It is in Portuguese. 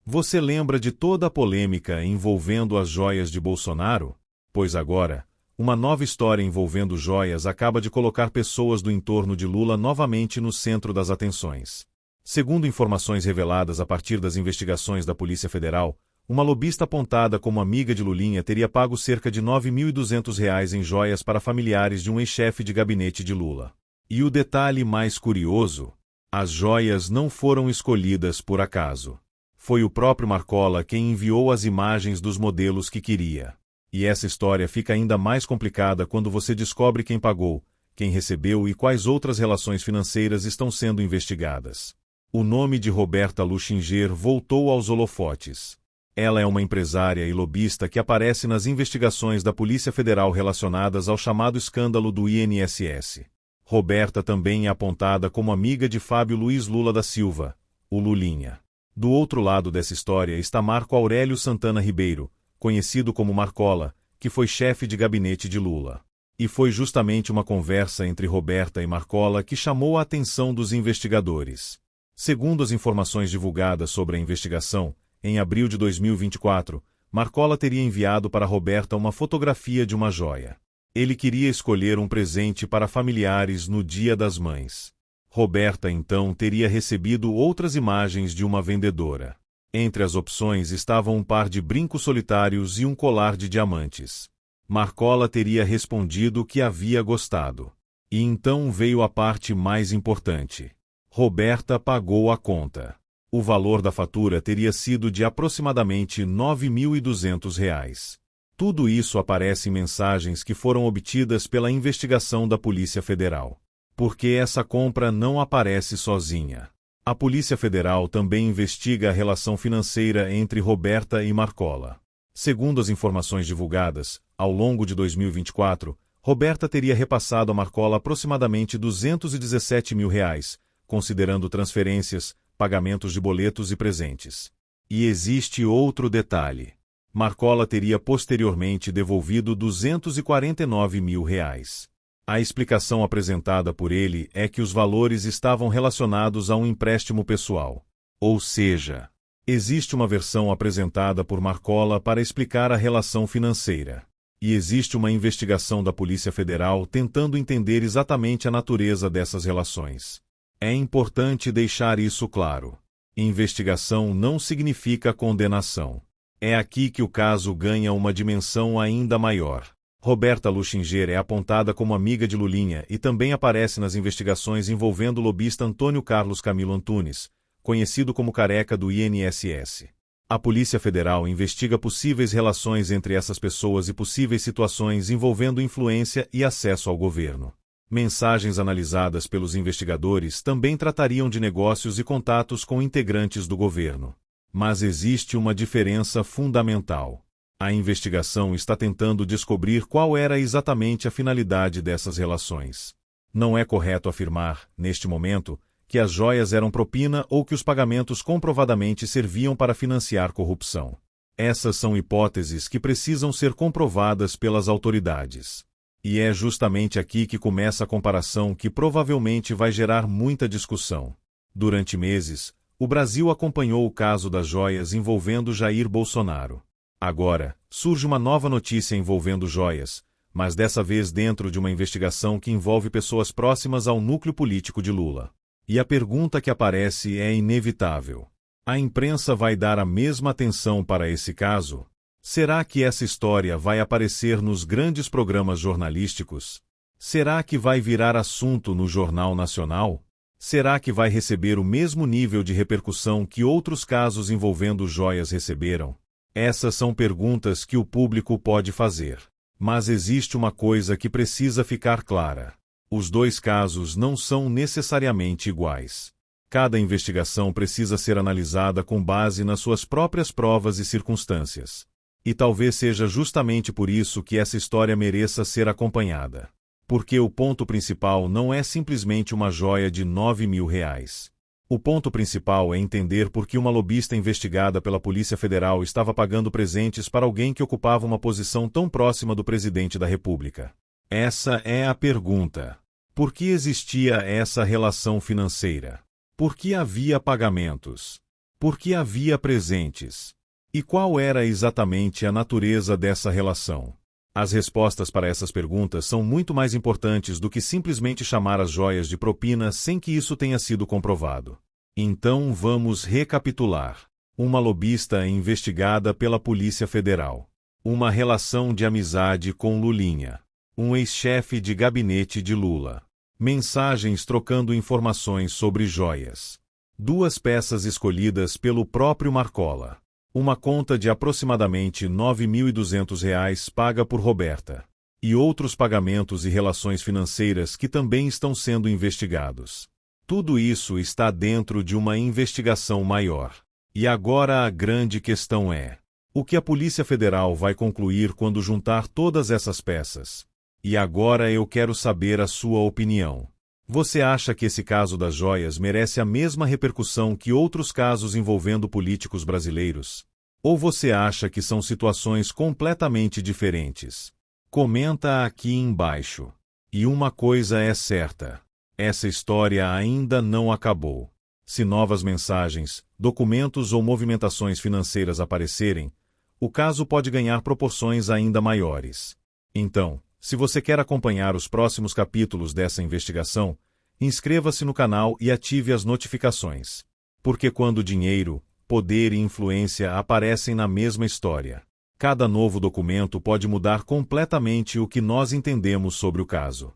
Você lembra de toda a polêmica envolvendo as joias de Bolsonaro? Pois agora, uma nova história envolvendo joias acaba de colocar pessoas do entorno de Lula novamente no centro das atenções. Segundo informações reveladas a partir das investigações da Polícia Federal, uma lobista apontada como amiga de Lulinha teria pago cerca de R$ 9.200 em joias para familiares de um ex-chefe de gabinete de Lula. E o detalhe mais curioso: as joias não foram escolhidas por acaso. Foi o próprio Marcola quem enviou as imagens dos modelos que queria. E essa história fica ainda mais complicada quando você descobre quem pagou, quem recebeu e quais outras relações financeiras estão sendo investigadas. O nome de Roberta Luchinger voltou aos holofotes. Ela é uma empresária e lobista que aparece nas investigações da Polícia Federal relacionadas ao chamado escândalo do INSS. Roberta também é apontada como amiga de Fábio Luiz Lula da Silva, o Lulinha. Do outro lado dessa história está Marco Aurélio Santana Ribeiro, conhecido como Marcola, que foi chefe de gabinete de Lula. E foi justamente uma conversa entre Roberta e Marcola que chamou a atenção dos investigadores. Segundo as informações divulgadas sobre a investigação, em abril de 2024, Marcola teria enviado para Roberta uma fotografia de uma joia. Ele queria escolher um presente para familiares no Dia das Mães. Roberta, então, teria recebido outras imagens de uma vendedora. Entre as opções estavam um par de brincos solitários e um colar de diamantes. Marcola teria respondido que havia gostado. E então veio a parte mais importante. Roberta pagou a conta. O valor da fatura teria sido de aproximadamente R$ 9.200. Tudo isso aparece em mensagens que foram obtidas pela investigação da Polícia Federal. Porque essa compra não aparece sozinha. A Polícia Federal também investiga a relação financeira entre Roberta e Marcola. Segundo as informações divulgadas, ao longo de 2024, Roberta teria repassado a Marcola aproximadamente R$ 217 mil, considerando transferências, pagamentos de boletos e presentes. E existe outro detalhe. Marcola teria posteriormente devolvido R$ 249 mil. A explicação apresentada por ele é que os valores estavam relacionados a um empréstimo pessoal. Ou seja, existe uma versão apresentada por Marcola para explicar a relação financeira. E existe uma investigação da Polícia Federal tentando entender exatamente a natureza dessas relações. É importante deixar isso claro. Investigação não significa condenação. É aqui que o caso ganha uma dimensão ainda maior. Roberta Luchinger é apontada como amiga de Lulinha e também aparece nas investigações envolvendo o lobista Antônio Carlos Camilo Antunes, conhecido como Careca do INSS. A Polícia Federal investiga possíveis relações entre essas pessoas e possíveis situações envolvendo influência e acesso ao governo. Mensagens analisadas pelos investigadores também tratariam de negócios e contatos com integrantes do governo. Mas existe uma diferença fundamental. A investigação está tentando descobrir qual era exatamente a finalidade dessas relações. Não é correto afirmar, neste momento, que as joias eram propina ou que os pagamentos comprovadamente serviam para financiar corrupção. Essas são hipóteses que precisam ser comprovadas pelas autoridades. E é justamente aqui que começa a comparação que provavelmente vai gerar muita discussão. Durante meses, o Brasil acompanhou o caso das joias envolvendo Jair Bolsonaro. Agora, surge uma nova notícia envolvendo joias, mas dessa vez dentro de uma investigação que envolve pessoas próximas ao núcleo político de Lula. E a pergunta que aparece é inevitável. A imprensa vai dar a mesma atenção para esse caso? Será que essa história vai aparecer nos grandes programas jornalísticos? Será que vai virar assunto no Jornal Nacional? Será que vai receber o mesmo nível de repercussão que outros casos envolvendo joias receberam? Essas são perguntas que o público pode fazer. Mas existe uma coisa que precisa ficar clara. Os dois casos não são necessariamente iguais. Cada investigação precisa ser analisada com base nas suas próprias provas e circunstâncias. E talvez seja justamente por isso que essa história mereça ser acompanhada. Porque o ponto principal não é simplesmente uma joia de R$ 9 mil. O ponto principal é entender por que uma lobista investigada pela Polícia Federal estava pagando presentes para alguém que ocupava uma posição tão próxima do presidente da República. Essa é a pergunta. Por que existia essa relação financeira? Por que havia pagamentos? Por que havia presentes? E qual era exatamente a natureza dessa relação? As respostas para essas perguntas são muito mais importantes do que simplesmente chamar as joias de propina sem que isso tenha sido comprovado. Então vamos recapitular. Uma lobista investigada pela Polícia Federal. Uma relação de amizade com Lulinha. Um ex-chefe de gabinete de Lula. Mensagens trocando informações sobre joias. 2 peças escolhidas pelo próprio Marcola. Uma conta de aproximadamente R$ 9.200 paga por Roberta. E outros pagamentos e relações financeiras que também estão sendo investigados. Tudo isso está dentro de uma investigação maior. E agora a grande questão é: o que a Polícia Federal vai concluir quando juntar todas essas peças? E agora eu quero saber a sua opinião. Você acha que esse caso das joias merece a mesma repercussão que outros casos envolvendo políticos brasileiros? Ou você acha que são situações completamente diferentes? Comenta aqui embaixo. E uma coisa é certa: essa história ainda não acabou. Se novas mensagens, documentos ou movimentações financeiras aparecerem, o caso pode ganhar proporções ainda maiores. Então, se você quer acompanhar os próximos capítulos dessa investigação, inscreva-se no canal e ative as notificações. Porque quando dinheiro, poder e influência aparecem na mesma história, cada novo documento pode mudar completamente o que nós entendemos sobre o caso.